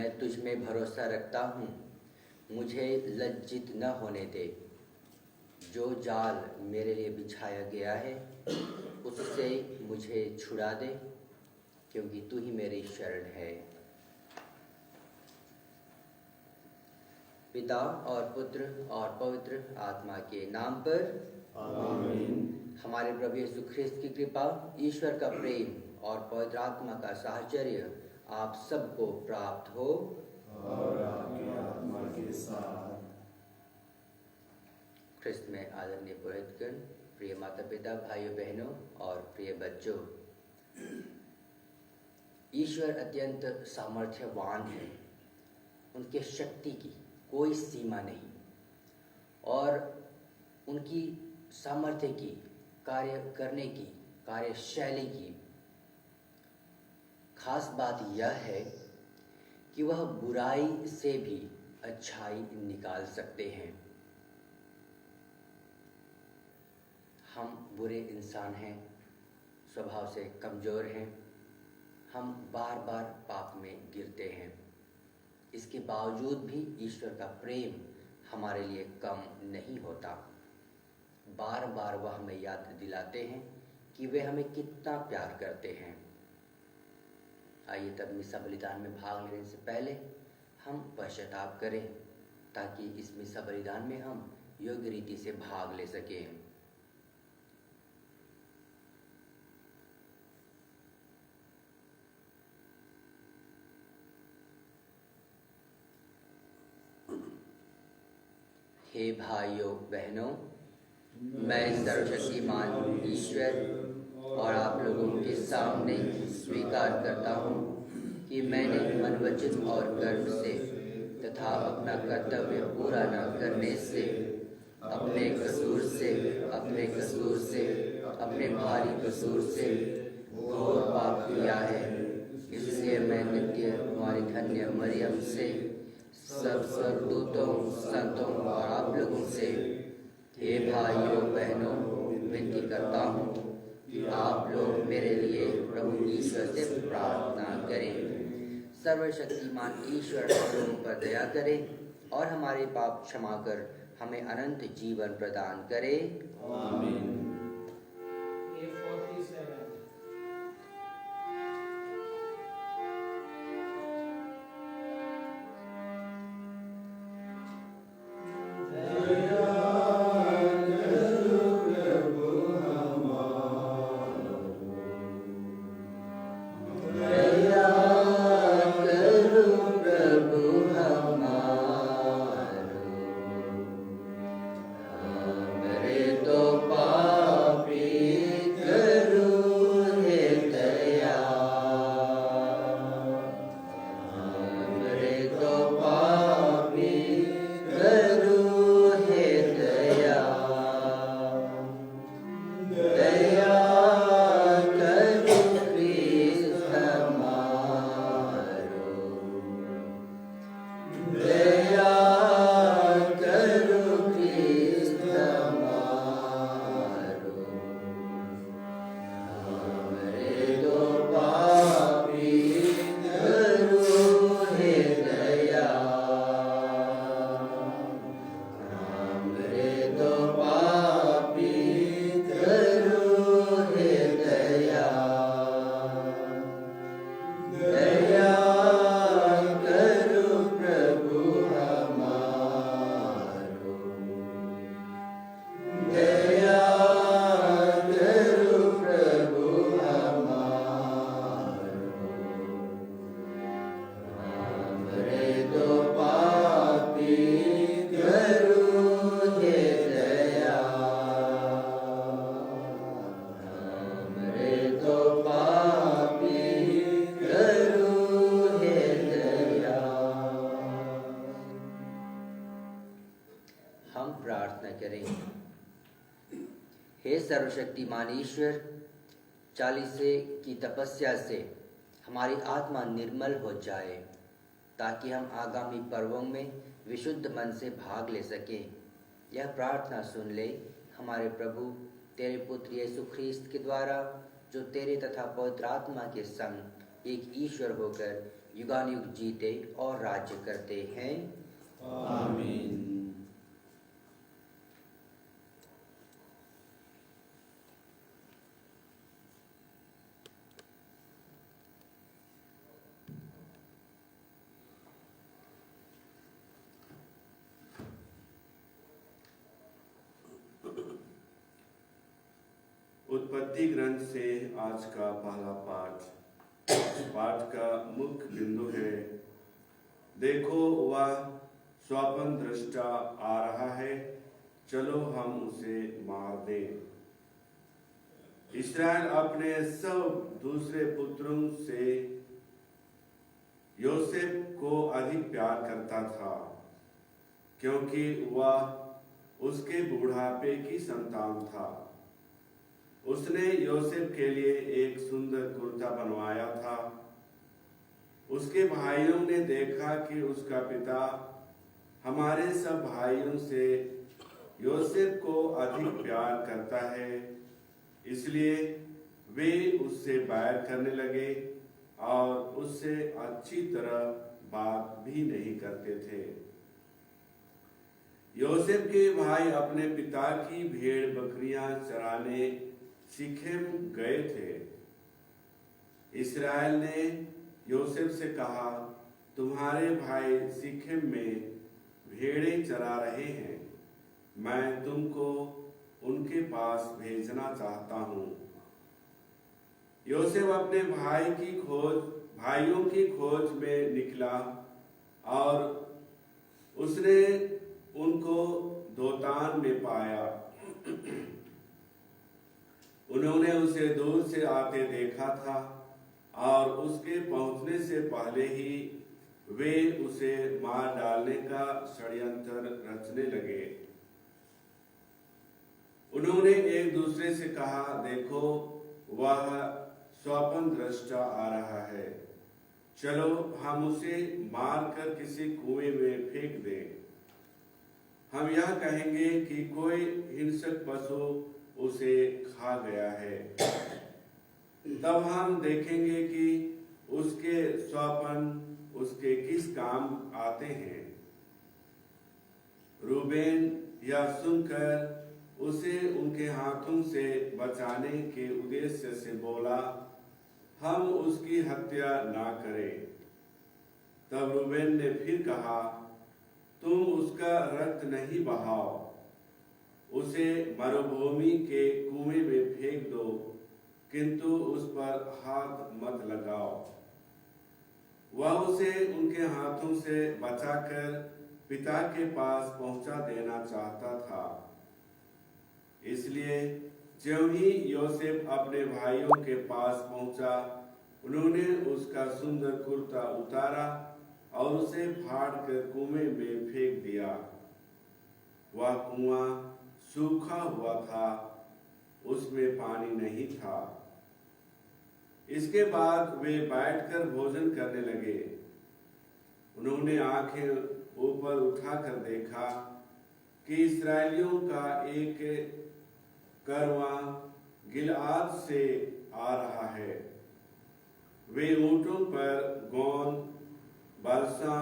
मैं तुझ में भरोसा रखता हूँ, मुझे लज्जित न होने दे। जो जाल मेरे लिए बिछाया गया है उससे मुझे छुड़ा दे, क्योंकि तू ही मेरी शरण है। पिता और पुत्र और पवित्र आत्मा के नाम पर आमीन। हमारे प्रभु यीशु ख्रिस्त की कृपा, ईश्वर का प्रेम और पवित्र आत्मा का साहचर्य आप सबको प्राप्त हो और आपकी आत्मा के साथ। ख्रिस्त में आदरणीय पुरोहितगण, प्रिय माता पिता, भाइयों बहनों और प्रिय बच्चों, ईश्वर अत्यंत सामर्थ्यवान है। उनके शक्ति की कोई सीमा नहीं और उनकी सामर्थ्य की, कार्य करने की, कार्यशैली की खास बात यह है कि वह बुराई से भी अच्छाई निकाल सकते हैं। हम बुरे इंसान हैं, स्वभाव से कमज़ोर हैं, हम बार बार पाप में गिरते हैं। इसके बावजूद भी ईश्वर का प्रेम हमारे लिए कम नहीं होता। बार बार वह हमें याद दिलाते हैं कि वे हमें कितना प्यार करते हैं। आइए तब मिसा बलिदान में भाग लेने से पहले हम पश्चाताप करें, ताकि इस मिसा बलिदान में हम योग्य रीति से भाग ले सकें। हे भाइयों बहनों, मैं सर्वशक्तिमान ईश्वर और आप लोगों के सामने स्वीकार करता हूँ कि मैंने मन, वचन और कर्म से तथा अपना कर्तव्य पूरा न करने से, अपने कसूर से, अपने भारी कसूर से घोर पाप किया है। इसलिए मैं नित्य तुम्हारी धन्य मरियम से, सब स्वर्गदूतों, संतों और आप लोगों से, हे भाइयों बहनों, विनती करता हूँ कि आप लोग मेरे लिए प्रभु ईश्वर से प्रार्थना करें। सर्वशक्तिमान ईश्वर हम लोगों पर दया करे और हमारे पाप क्षमा कर हमें अनंत जीवन प्रदान करे। आमीन। हे सर्वशक्तिमान ईश्वर, 40 की तपस्या से हमारी आत्मा निर्मल हो जाए, ताकि हम आगामी पर्वों में विशुद्ध मन से भाग ले सकें। यह प्रार्थना सुन ले हमारे प्रभु तेरे पुत्र यीशु ख्रिस्त के द्वारा, जो तेरे तथा पवित्र आत्मा के संग एक ईश्वर होकर युगानुयुग जीते और राज्य करते हैं। आमीन। उत्पत्ति ग्रंथ से आज का पहला पाठ का मुख्य बिंदु है, देखो वह स्वप्न दृष्टा आ रहा है, चलो हम उसे मार दें। इस्राएल अपने सब दूसरे पुत्रों से योसेफ को अधिक प्यार करता था, क्योंकि वह उसके बुढ़ापे की संतान था। उसने योसेफ के लिए एक सुंदर कुर्ता बनवाया था। उसके भाइयों ने देखा कि उसका पिता हमारे सब भाइयों से योसेफ को अधिक प्यार करता है, इसलिए वे उससे बैर करने लगे और उससे अच्छी तरह बात भी नहीं करते थे। योसेफ के भाई अपने पिता की भेड़ बकरियां चराने सीखेम गए थे। इस्राएल ने योसेफ से कहा, तुम्हारे भाई सीखेम में भेड़ें चरा रहे हैं, मैं तुमको उनके पास भेजना चाहता हूँ। योसेफ अपने भाइयों की खोज में निकला और उसने उनको दोतान में पाया। उन्होंने उसे दूर से आते देखा था और उसके पहुंचने से पहले ही वे उसे मार डालने का षड्यंत्र रचने लगे। उन्होंने एक दूसरे से कहा, देखो वह स्वप्न दृष्टा आ रहा है, चलो हम उसे मारकर किसी कुएं में फेंक दें। हम यह कहेंगे कि कोई हिंसक पशु उसे खा गया है, तब हम देखेंगे कि उसके स्वप्न उसके किस काम आते हैं। रूबेन यह सुनकर उसे उनके हाथों से बचाने के उद्देश्य से बोला, हम उसकी हत्या ना करें। तब रूबेन ने फिर कहा, तुम उसका रक्त नहीं बहाओ, उसे मरुभूमि के कुएं में फेंक दो, किंतु उस पर हाथ मत लगाओ। वह उसे उनके हाथों से बचाकर पिता के पास पहुंचा देना चाहता था। इसलिए ज्यों ही योसेफ अपने भाइयों के पास पहुंचा, उन्होंने उसका सुंदर कुर्ता उतारा और उसे फाड़कर कुएं में फेंक दिया। वह कुआं सूखा हुआ था, उसमें पानी नहीं था। इसके बाद वे बैठकर भोजन करने लगे। उन्होंने आंखें ऊपर उठाकर देखा कि इस्राएलियों का एक कारवां गिलाद से आ रहा है। वे ऊंटों पर गोंद, बलसा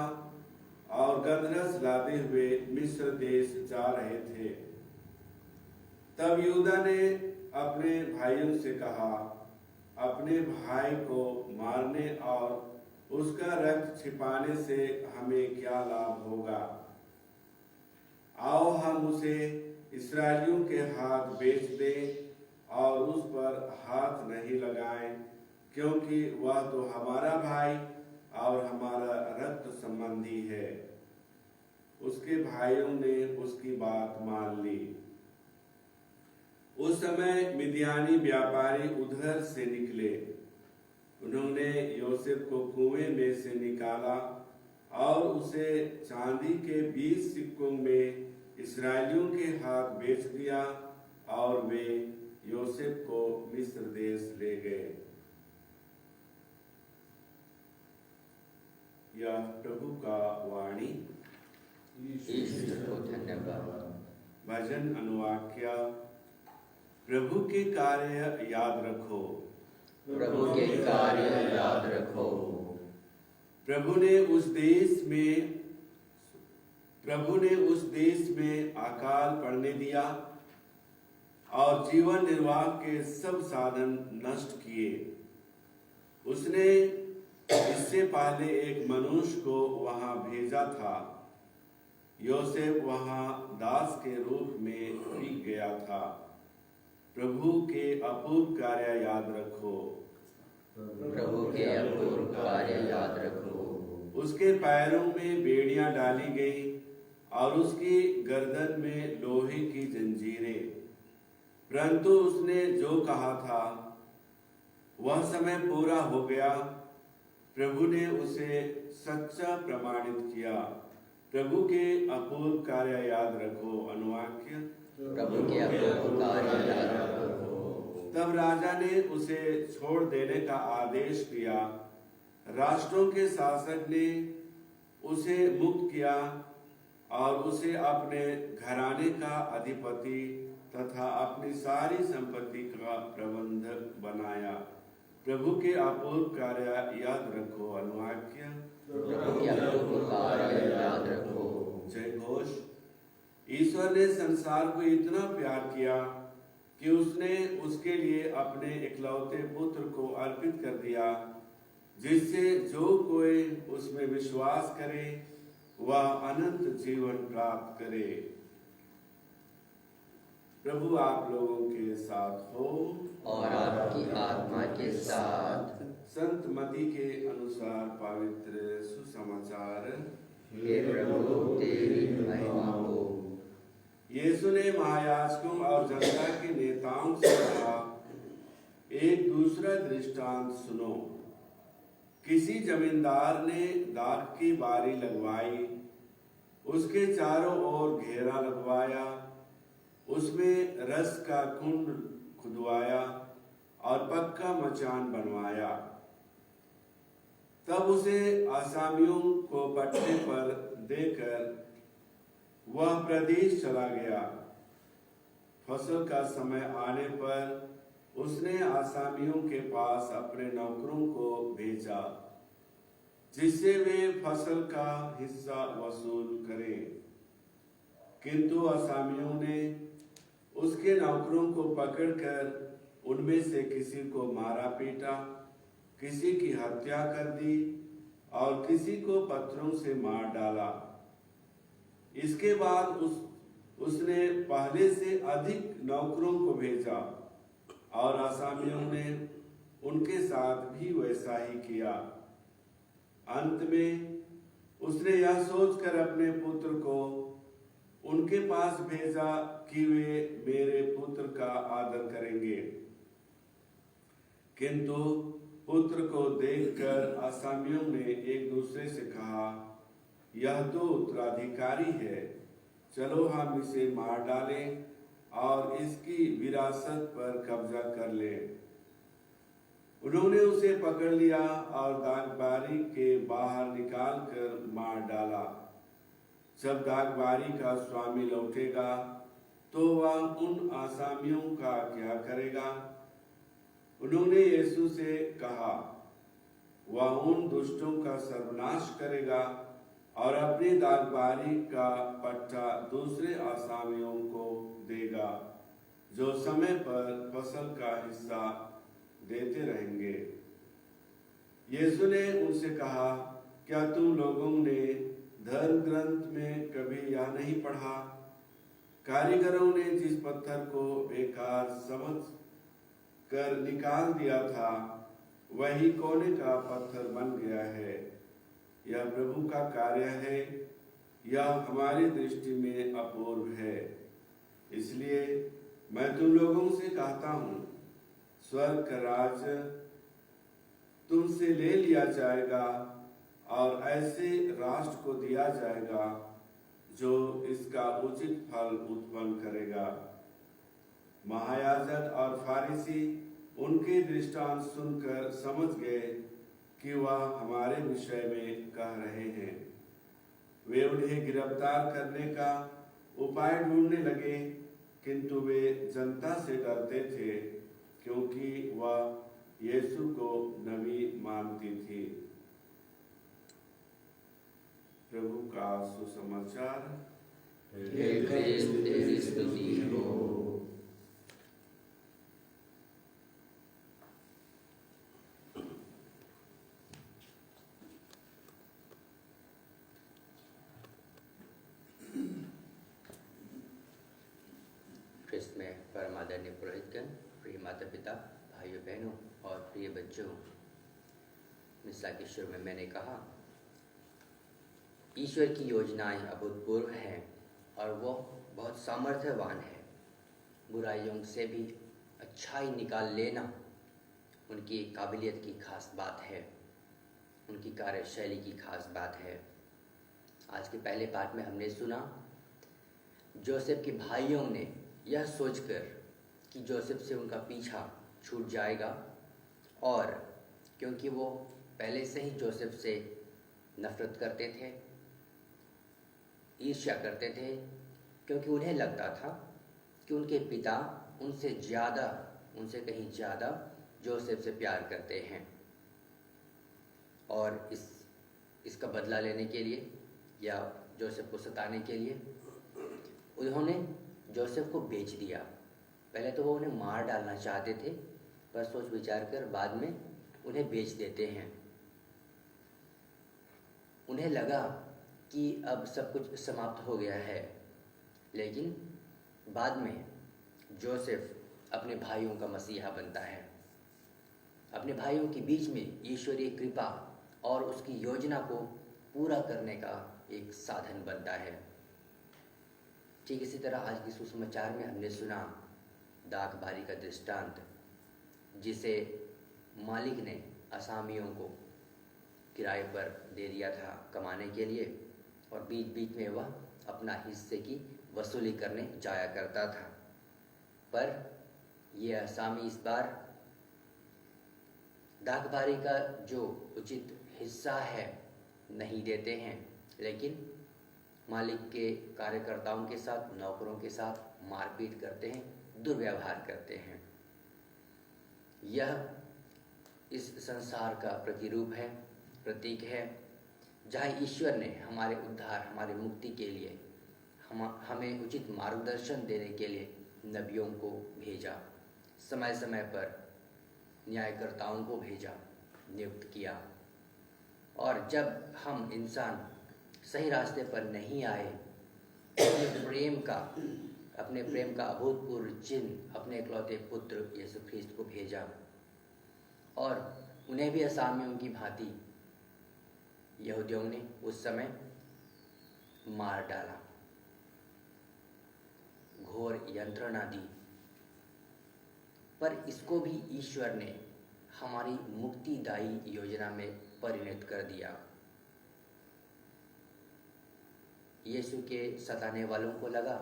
और गदरस लादे हुए मिस्र देश जा रहे थे। तब यूदा ने अपने भाइयों से कहा, अपने भाई को मारने और उसका रक्त छिपाने से हमें क्या लाभ होगा? आओ हम उसे इस्राएलियों के हाथ बेच दें और उस पर हाथ नहीं लगाएं, क्योंकि वह तो हमारा भाई और हमारा रक्त संबंधी है। उसके भाइयों ने उसकी बात मान ली। उस समय मिद्यानी व्यापारी उधर से निकले। उन्होंने योसेफ को कुएं में से निकाला और उसे चांदी के 20 सिक्कों में इस्राएलियों के हाथ बेच दिया और वे योसेफ को मिस्र देश ले गए। यह प्रभु का वाणी। ईश्वर को धन्यवाद। भजन अनुवाक्य। प्रभु के कार्य याद रखो, प्रभु के कार्य याद रखो। प्रभु ने उस देश में अकाल पड़ने दिया और जीवन निर्वाह के सब साधन नष्ट किए। उसने इससे पहले एक मनुष्य को वहां भेजा था। योसेफ वहां दास के रूप में भी गया था। प्रभु के अपूर्व कार्य याद रखो। प्रभु के अपूर्व कार्य याद रखो। उसके पैरों में बेड़ियां डाली गई और उसकी गर्दन में लोहे की जंजीरें। परंतु उसने जो कहा था वह समय पूरा हो गया। प्रभु ने उसे सच्चा प्रमाणित किया। प्रभु के अपूर्व कार्य याद रखो। अनुवाक्य प्रभु के अपूर्व कार्य याद रखो। तब राजा ने उसे छोड़ देने का आदेश दिया। राष्ट्रों के शासक ने उसे मुक्त किया और उसे अपने घराने का अधिपति तथा अपनी सारी संपत्ति का प्रबंधक बनाया। प्रभु के अपूर्व कार्य याद रखो। अनुवाक्य प्रभु के अपूर्व कार्य याद रखो। जय घोष। ईश्वर ने संसार को इतना प्यार किया कि उसने उसके लिए अपने इकलौते पुत्र को अर्पित कर दिया, जिससे जो कोई उसमें विश्वास करे वह अनंत जीवन प्राप्त करे। प्रभु आप लोगों के साथ हो और आपकी आत्मा के साथ। संत मती के अनुसार पवित्र सुसमाचार। हे प्रभु तेरी महिमा हो। यीशु ने महायाजकों और जनता के नेताओं से कहा, एक दूसरा दृष्टांत सुनो। किसी जमींदार ने दाख की बारी लगवाई, उसके चारों ओर घेरा लगवाया, उसमें रस का कुंड खुदवाया और पक्का मचान बनवाया। तब उसे आसामियों को पट्टे पर देकर वह प्रदेश चला गया। फसल का समय आने पर उसने आसामियों के पास अपने नौकरों को भेजा, जिससे वे फसल का हिस्सा वसूल करें। किंतु आसामियों ने उसके नौकरों को पकड़कर उनमें से किसी को मारा पीटा, किसी की हत्या कर दी और किसी को पत्थरों से मार डाला। इसके बाद उसने पहले से अधिक नौकरों को भेजा और आसामियों ने उनके साथ भी वैसा ही किया। अंत में उसने यह सोचकर अपने पुत्र को उनके पास भेजा कि वे मेरे पुत्र का आदर करेंगे। किंतु पुत्र को देखकर आसामियों ने एक दूसरे से कहा, यह तो उत्तराधिकारी है, चलो हम इसे मार डालें और इसकी विरासत पर कब्जा कर लें। उन्होंने उसे पकड़ लिया और दागबारी के बाहर निकाल कर मार डाला। जब दागबारी का स्वामी लौटेगा तो वह उन आसामियों का क्या करेगा? उन्होंने यीशु से कहा, वह उन दुष्टों का सर्वनाश करेगा और अपनी दागबारी का पट्टा दूसरे आसामियों को देगा, जो समय पर फसल का हिस्सा देते रहेंगे। यीशु ने उनसे कहा, क्या तुम लोगों ने धर्म ग्रंथ में कभी यह नहीं पढ़ा? कारीगरों ने जिस पत्थर को बेकार समझ कर निकाल दिया था, वही कोने का पत्थर बन गया है। यह प्रभु का कार्य है, यह हमारी दृष्टि में अपूर्व है। इसलिए मैं तुम लोगों से कहता हूँ, स्वर्ग का राज्य तुमसे ले लिया जाएगा और ऐसे राष्ट्र को दिया जाएगा जो इसका उचित फल उत्पन्न करेगा। महायाजक और फारिसी उनके दृष्टांत सुनकर समझ गए कि वह हमारे विषय में कह रहे हैं। वे उन्हें गिरफ्तार करने का उपाय ढूंढने लगे, किंतु वे जनता से डरते थे, क्योंकि वह यीशु को नबी मानती थी। प्रभु का सुसमाचार। हे क्रिस्त तेरी स्तुति हो। क्रिस्त में परम आदरणीय पुरोहितगण, प्रिय माता पिता, भाइयों बहनों और प्रिय बच्चों, मिसा के शुरू में मैंने कहा ईश्वर की योजनाएं अभूतपूर्व हैं और वो बहुत सामर्थ्यवान है। बुराइयों से भी अच्छाई निकाल लेना उनकी काबिलियत की खास बात है, उनकी कार्यशैली की खास बात है। आज के पहले पाठ में हमने सुना जोसेफ के भाइयों ने यह सोचकर कि जोसेफ से उनका पीछा छूट जाएगा, और क्योंकि वो पहले से ही जोसेफ से नफरत करते थे, ईर्ष्या करते थे, क्योंकि उन्हें लगता था कि उनके पिता उनसे कहीं ज़्यादा जोसेफ से प्यार करते हैं, और इसका बदला लेने के लिए या जोसेफ को सताने के लिए उन्होंने जोसेफ को बेच दिया। पहले तो वो उन्हें मार डालना चाहते थे, पर सोच विचार कर बाद में उन्हें बेच देते हैं। उन्हें लगा कि अब सब कुछ समाप्त हो गया है, लेकिन बाद में जोसेफ अपने भाइयों का मसीहा बनता है। अपने भाइयों के बीच में ईश्वरीय कृपा और उसकी योजना को पूरा करने का एक साधन बनता है। ठीक इसी तरह आज के सुसमाचार में हमने सुना दाखबारी का दृष्टांत, जिसे मालिक ने असामियों को किराए पर दे दिया था कमाने के लिए, और बीच बीच में वह अपना हिस्से की वसूली करने जाया करता था। पर यह असामी इस बार दाखबारी का जो उचित हिस्सा है नहीं देते हैं, लेकिन मालिक के कार्यकर्ताओं के साथ, नौकरों के साथ मारपीट करते हैं, दुर्व्यवहार करते हैं। यह इस संसार का प्रतिरूप है, प्रतीक है, जहाँ ईश्वर ने हमारे उद्धार, हमारे मुक्ति के लिए हमें उचित मार्गदर्शन देने के लिए नबियों को भेजा, समय समय पर न्यायकर्ताओं को भेजा, नियुक्त किया। और जब हम इंसान सही रास्ते पर नहीं आए, अपने प्रेम का अभूतपूर्व चिन्ह, अपने इकलौते पुत्र यीशु ख्रीस्त को भेजा, और उन्हें भी असामियों की भांति यहूदियों ने उस समय मार डाला, घोर यंत्रणा दी। पर इसको भी ईश्वर ने हमारी मुक्तिदायी योजना में परिणत कर दिया। यीशु के सताने वालों को लगा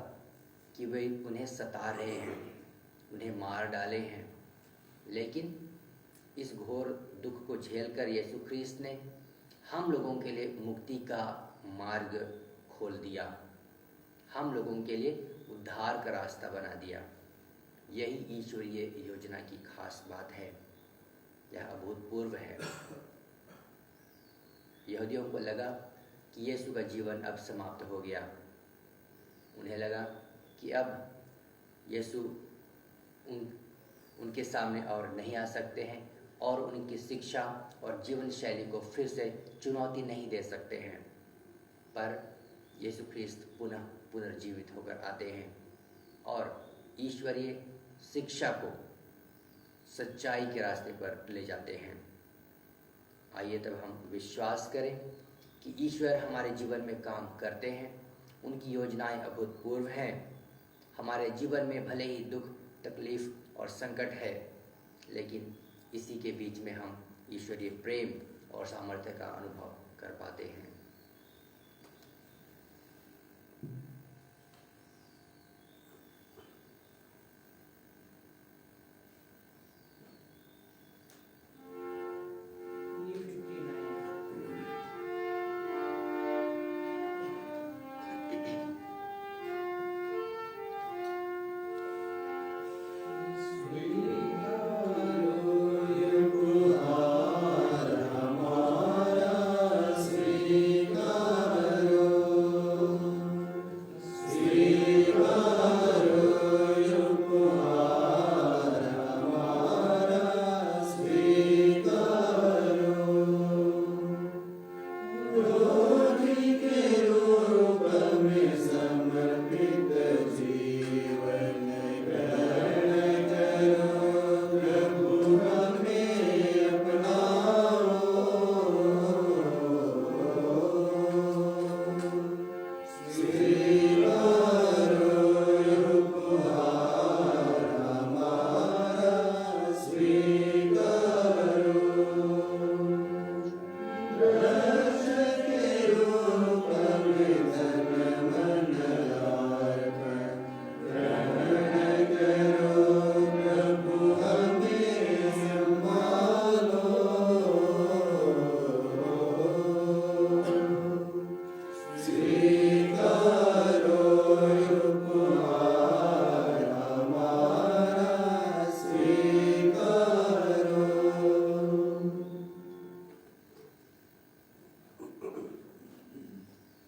कि वे उन्हें सता रहे हैं, उन्हें मार डाले हैं, लेकिन इस घोर दुख को झेलकर यीशु ख्रीस्त ने हम लोगों के लिए मुक्ति का मार्ग खोल दिया, हम लोगों के लिए उद्धार का रास्ता बना दिया। यही ईश्वरीय योजना की खास बात है, यह अभूतपूर्व है। यहूदियों को लगा कि यीशु का जीवन अब समाप्त हो गया। उन्हें लगा कि अब यीशु उनके सामने और नहीं आ सकते हैं, और उनकी शिक्षा और जीवन शैली को फिर से चुनौती नहीं दे सकते हैं। पर यीशु ख्रीस्त पुनः पुनर्जीवित होकर आते हैं और ईश्वरीय शिक्षा को सच्चाई के रास्ते पर ले जाते हैं। आइए तब हम विश्वास करें कि ईश्वर हमारे जीवन में काम करते हैं, उनकी योजनाएं अभूतपूर्व हैं। हमारे जीवन में भले ही दुख, तकलीफ और संकट है, लेकिन इसी के बीच में हम ईश्वरीय प्रेम और सामर्थ्य का अनुभव कर पाते हैं। Free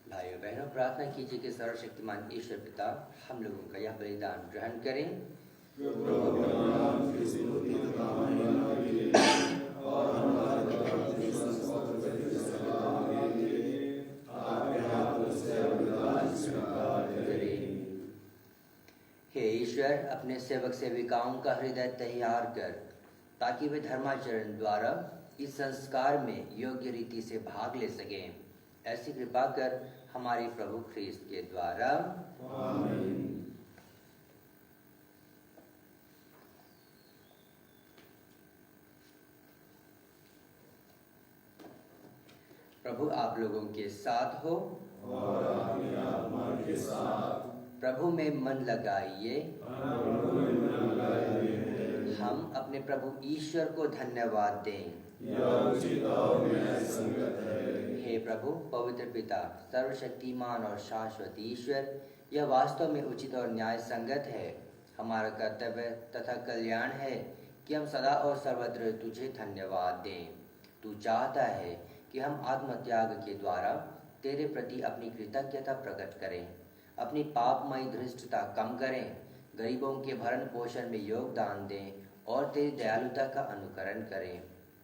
भाइयों बहनों, प्रार्थना कीजिए कि सर्वशक्तिमान ईश्वर पिता हम लोगों का यह बलिदान ग्रहण करें। हे ईश्वर, अपने सेवक सेविकाओं का हृदय तैयार कर, ताकि वे धर्माचरण द्वारा इस संस्कार में योग्य रीति से भाग ले सकें। ऐसी कृपा कर हमारे प्रभु ख्रीस्त के द्वारा। आमीन। प्रभु आप लोगों के साथ हो और आपकी आत्मा के साथ। प्रभु में मन लगाइए। हम अपने प्रभु ईश्वर को धन्यवाद दें। हे प्रभु पवित्र पिता, सर्वशक्तिमान और शाश्वत ईश्वर, यह वास्तव में उचित और न्याय संगत है। हमारा कर्तव्य तथा कल्याण है कि हम सदा और सर्वत्र तुझे धन्यवाद दें। तू चाहता है कि हम आत्मत्याग के द्वारा तेरे प्रति अपनी कृतज्ञता प्रकट करें, अपनी पापमयी धृष्टता कम करें, गरीबों के भरण पोषण में योगदान दें और तेरी दयालुता का अनुकरण करें।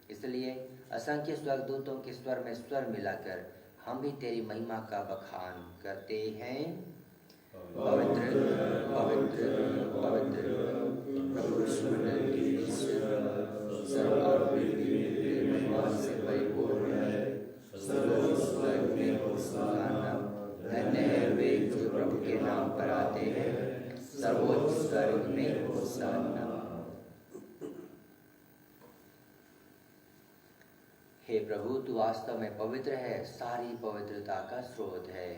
इसलिए असंख्य स्वर्गदूतों के स्वर में स्वर मिलाकर हम भी तेरी महिमा का बखान करते हैं। पवित्र पवित्र पवित्र प्रभु महिमा से परिपूर्ण है। स्वर्ग में होशाना। धन्य है वे जो प्रभु के नाम पर आते हैं। सर्वोच्च स्वर्ग में होशाना। हे प्रभु, तू वास्तव में पवित्र है, सारी पवित्रता का स्रोत है।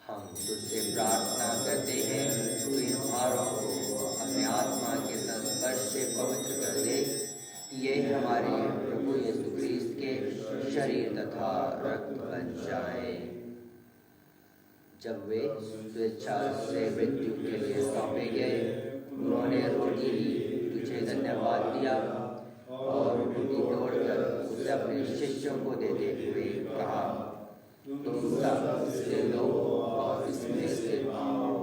हम तुझसे प्रार्थना करते हैं, तू इन भारों को अपने आत्मा के संस्पर्श से पवित्र कर दे। ये हमारे प्रभु यीशु ख्रीस्त के शरीर तथा रक्त बन जाए। जब वे स्वेच्छा से मृत्यु के लिए सौंपे गए, उन्होंने रोटी ली, तुझे धन्यवाद दिया और रोटी तोड़कर उसे अपने शिष्यों को देते हुए कहा, तुम सब इससे लो और इसमें से खाओ।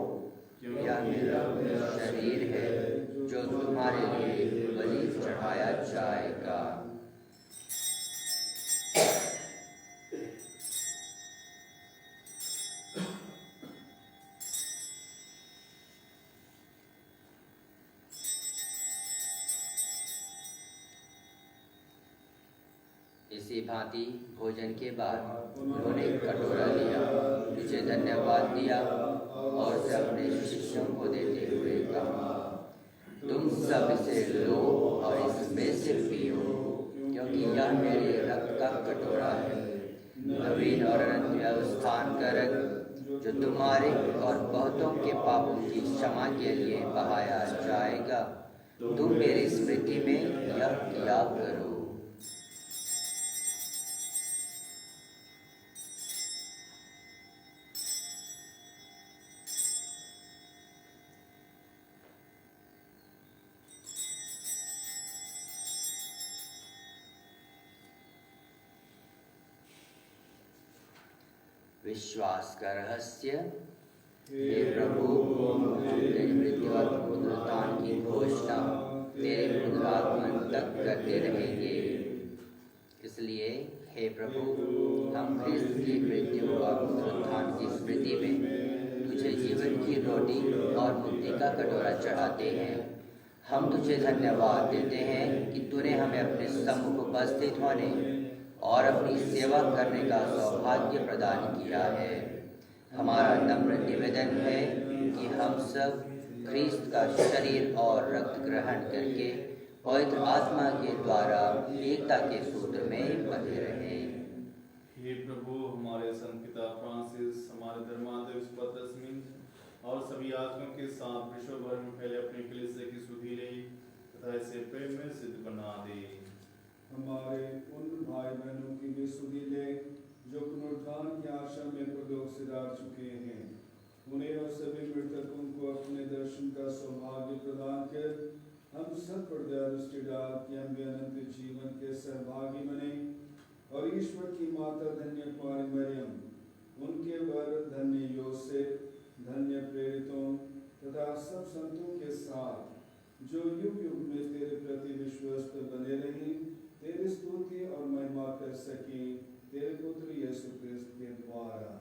यह मेरा शरीर है जो तुम्हारे लिए बलि चढ़ाया जाएगा। इसी भांति भोजन के बाद उन्होंने कटोरा लिया, तुझे धन्यवाद दिया और उसे अपने शिष्यों को देते हुए कहा, तुम सब इसे लो और इसमें से पियो, क्योंकि यह मेरे रक्त का कटोरा है, नवीन और अनन्य स्थान का रक्त, जो तुम्हारे और बहुतों के पापों की क्षमा के लिए बहाया जाएगा। तुम मेरी स्मृति में यह किया करो। विश्वास का रहस्य। हे प्रभु, हम तेरी मृत्यु और पुनरुत्थान की घोषणा तेरे पुनरागमन तक करते रहेंगे। इसलिए हे प्रभु, हम ख्रीस्त की मृत्यु और पुनरुत्थान की स्मृति में तुझे जीवन की रोटी और मुक्ति का कटोरा चढ़ाते हैं। हम तुझे धन्यवाद देते हैं कि तूने हमें अपने सम्मुख उपस्थित होने और अपनी सेवा करने का सौभाग्य प्रदान किया है। हमारा नम्र निवेदन है कि हम सब ख्रीस्त का शरीर और रक्त ग्रहण करके पवित्र आत्मा के द्वारा एकता के सूत्र में बंधे रहें। हे प्रभु, हमारे संत पिता फ्रांसिस, हमारे धर्माध्यक्ष पत्रस्मिन और सभी आत्माओं के साथ विश्व भर में फैले अपने कलीसिया की सुधि ले तथा इसे प्रेम में सिद्ध बना दे। हमारे उन भाई बहनों की भी सुधि ले जो पुनरुत्थान की आशा में परलोक सिधार चुके हैं, उन्हें और सभी मृतकों को अपने दर्शन का सौभाग्य प्रदान कर हम सब पर दया दृष्टि डाल कि हम भी अनंत जीवन के सहभागी बने। और ईश्वर की माता धन्य कुमारी मरियम, उनके वर धन्य योसेफ, धन्य प्रेरितों तथा सब संतों के साथ जो युग युग में तेरे प्रति विश्वस्त बने रहे, तेरी स्तुति और महिमा कर सके, तेरे पुत्र यीशु क्रिस्त के द्वारा।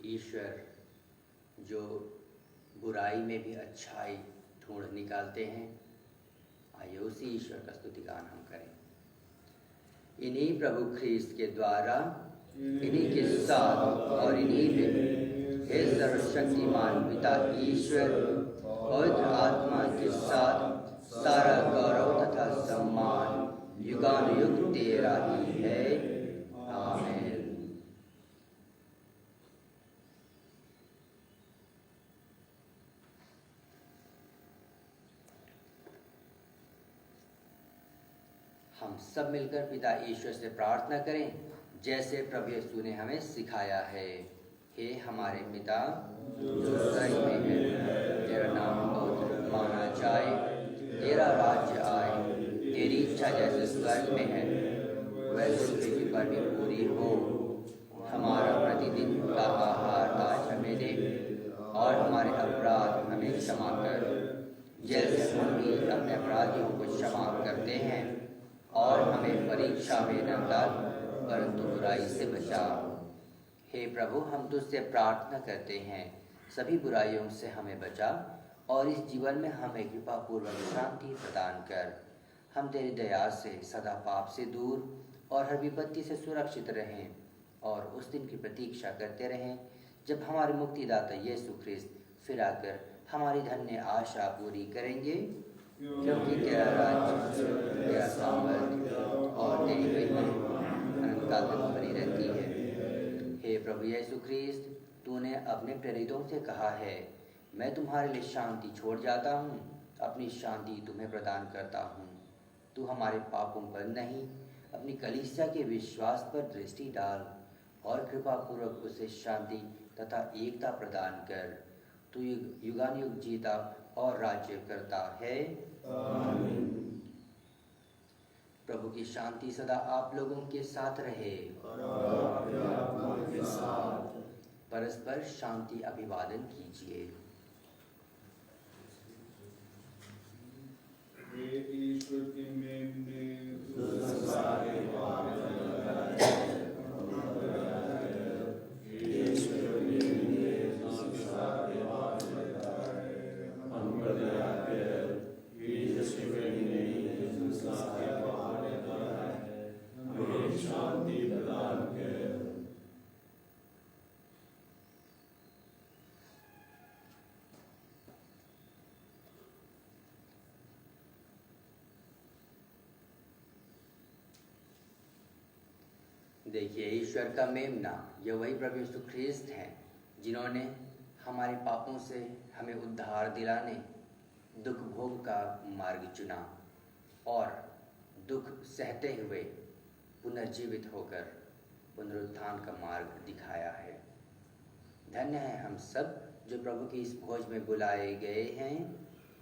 ईश्वर जो बुराई में भी अच्छाई ढूंढ निकालते हैं, आइए उसी ईश्वर का स्तुति गान हम करें। इन्हीं प्रभु ख्रीस्त के द्वारा, इन्हीं के साथ और इन्हीं में हे सर्वशक्तिमान पिता ईश्वर, पवित्र आत्मा के साथ सारा गौरव तथा सम्मान युगानुयुग तेरा ही है। आमीन। हम सब मिलकर पिता ईश्वर से प्रार्थना करें, जैसे प्रभु यीशु ने हमें सिखाया है। हे हमारे पिता जो स्वर्ग में है, तेरा नाम पवित्र माना जाए, तेरा राज्य आए, तेरी इच्छा जैसे स्वर्ग में है वैसे पृथ्वी पर भी पूरी हो। हमारा प्रतिदिन का आहार आज हमें दे, और हमारे अपराध हमें क्षमा कर, जैसे हम भी अपने अपराधियों को क्षमा करते हैं, और हमें परीक्षा में न डाल परंतु बुराई से बचा। हे प्रभु, हम तुझसे प्रार्थना करते हैं, सभी बुराइयों से हमें बचा, और इस जीवन में हमें कृपा पूर्वक शांति प्रदान कर। हम तेरी दया से सदा पाप से दूर और हर विपत्ति से सुरक्षित रहें, और उस दिन की प्रतीक्षा करते रहें जब हमारे मुक्तिदाता यीशु ख्रिस्त फिर आकर हमारी धन्य आशा पूरी करेंगे। क्योंकि तेरा राज्य, तेरा सामर्थ्य और तेरी महिमा अनंत काल तक बनी रहती है। हे प्रभु यीशु ख्रिस्त, तूने अपने प्रेरितों से कहा है, मैं तुम्हारे लिए शांति छोड़ जाता हूँ, अपनी शांति तुम्हें प्रदान करता हूँ। तू हमारे पापों पर नहीं, अपनी कलीसिया के विश्वास पर दृष्टि डाल, और कृपा पूर्वक उसे शांति तथा एकता प्रदान कर। तू युगानुयुग जीता और राज्य करता है। आमीन। प्रभु की शांति सदा आप लोगों के साथ रहे, और आपके आत्मा के साथ। परस्पर शांति अभिवादन कीजिए। ईश्वर की मेमने शांति प्रदान कर। देखिए, ईश्वर का मेमना, यह वही प्रभु यीशु ख्रिस्त हैं जिन्होंने हमारे पापों से हमें उद्धार दिलाने दुख भोग का मार्ग चुना, और दुख सहते हुए पुनर्जीवित होकर पुनरुत्थान का मार्ग दिखाया है। धन्य है हम सब जो प्रभु की इस भोज में बुलाए गए हैं।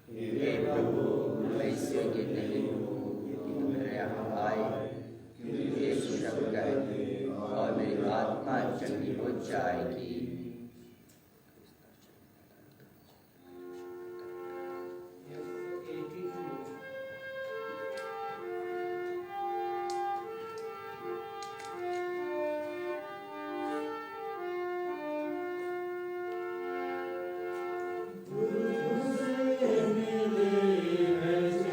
हे प्रभु, मैं इससे नहीं हूँ कि तुम मेरे यहाँ आए, एक शब्द कहे और मेरी आत्मा चंगी हो जाएगी। मिले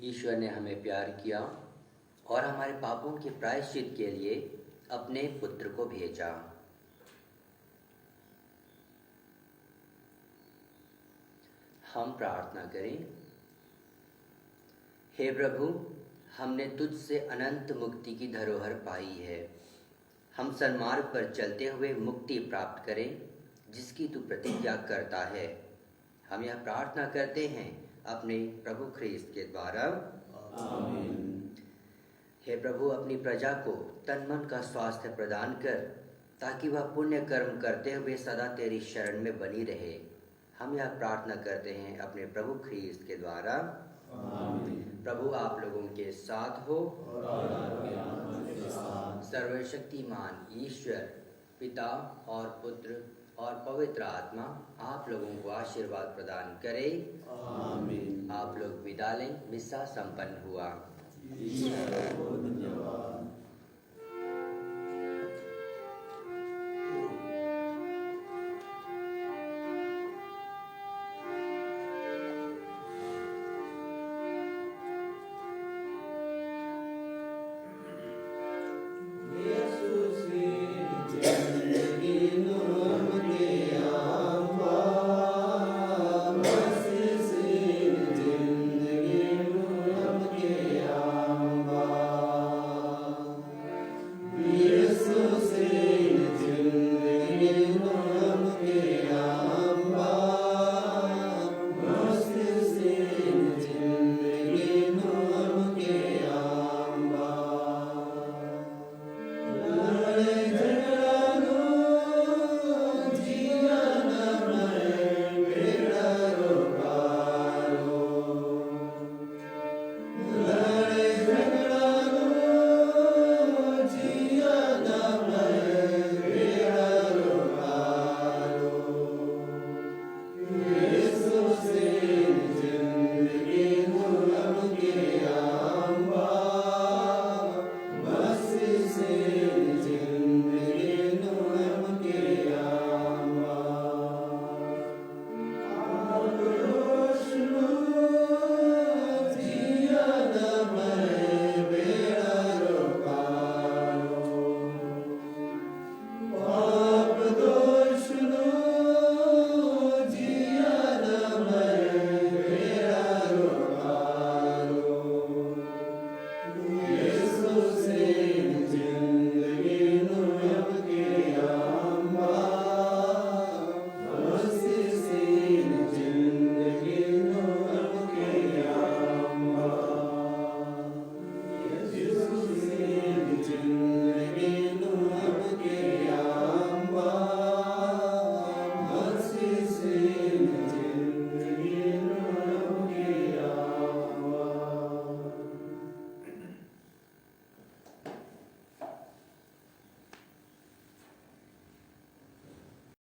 ईश्वर ने हमें प्यार किया और हमारे पापों के प्रायश्चित के लिए अपने पुत्र को भेजा। हम प्रार्थना करें। हे प्रभु, हमने तुझसे अनंत मुक्ति की धरोहर पाई है। हम सन्मार्ग पर चलते हुए मुक्ति प्राप्त करें, जिसकी तू प्रतिज्ञा करता है। हम यह प्रार्थना करते हैं अपने प्रभु ख्रीस्त के द्वारा। आमीन। हे प्रभु, अपनी प्रजा को तन मन का स्वास्थ्य प्रदान कर, ताकि वह पुण्य कर्म करते हुए सदा तेरी शरण में बनी रहे। हम यह प्रार्थना करते हैं अपने प्रभु ख्रीस्त के द्वारा। आमीन। प्रभु आप लोगों के साथ हो और आपके आत्मा के साथ। सर्वशक्तिमान ईश्वर पिता और पुत्र और पवित्र आत्मा आप लोगों को आशीर्वाद प्रदान करे। आमीन। आप लोग विदा लें। मिस्सा संपन्न हुआ। ईश्वर को धन्यवाद।